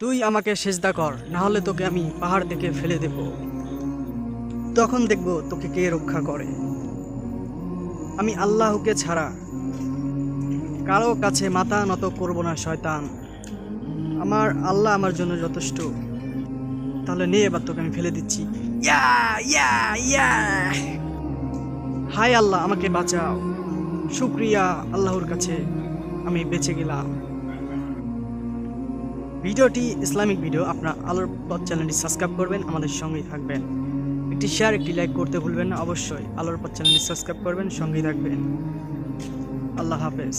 তুই আমাকে সেজদা কর, না হলে তোকে আমি পাহাড় থেকে ফেলে দেব। তখন দেখব তোকে কে রক্ষা করে। আমি আল্লাহকে ছাড়া কারো কাছে মাথা নত করব না শয়তান। আমার আল্লাহ আমার জন্য যথেষ্ট। তাহলে নে, এবার তোকে আমি ফেলে দিচ্ছি। ইয়া ইয়া ইয়া! হায় আল্লাহ, আমাকে বাঁচাও। শুকরিয়া আল্লাহর কাছে, আমি বেঁচে গেলাম। ভিডিওটি ইসলামিক ভিডিও। আপনার আলোর পথ চ্যানেলটি সাবস্ক্রাইব করবেন, আমাদের সঙ্গেই থাকবেন। একটি শেয়ার, একটি লাইক করতে ভুলবেন না। অবশ্যই আলোর পথ চ্যানেলটি সাবস্ক্রাইব করবেন, সঙ্গেই থাকবেন। আল্লাহ হাফেজ।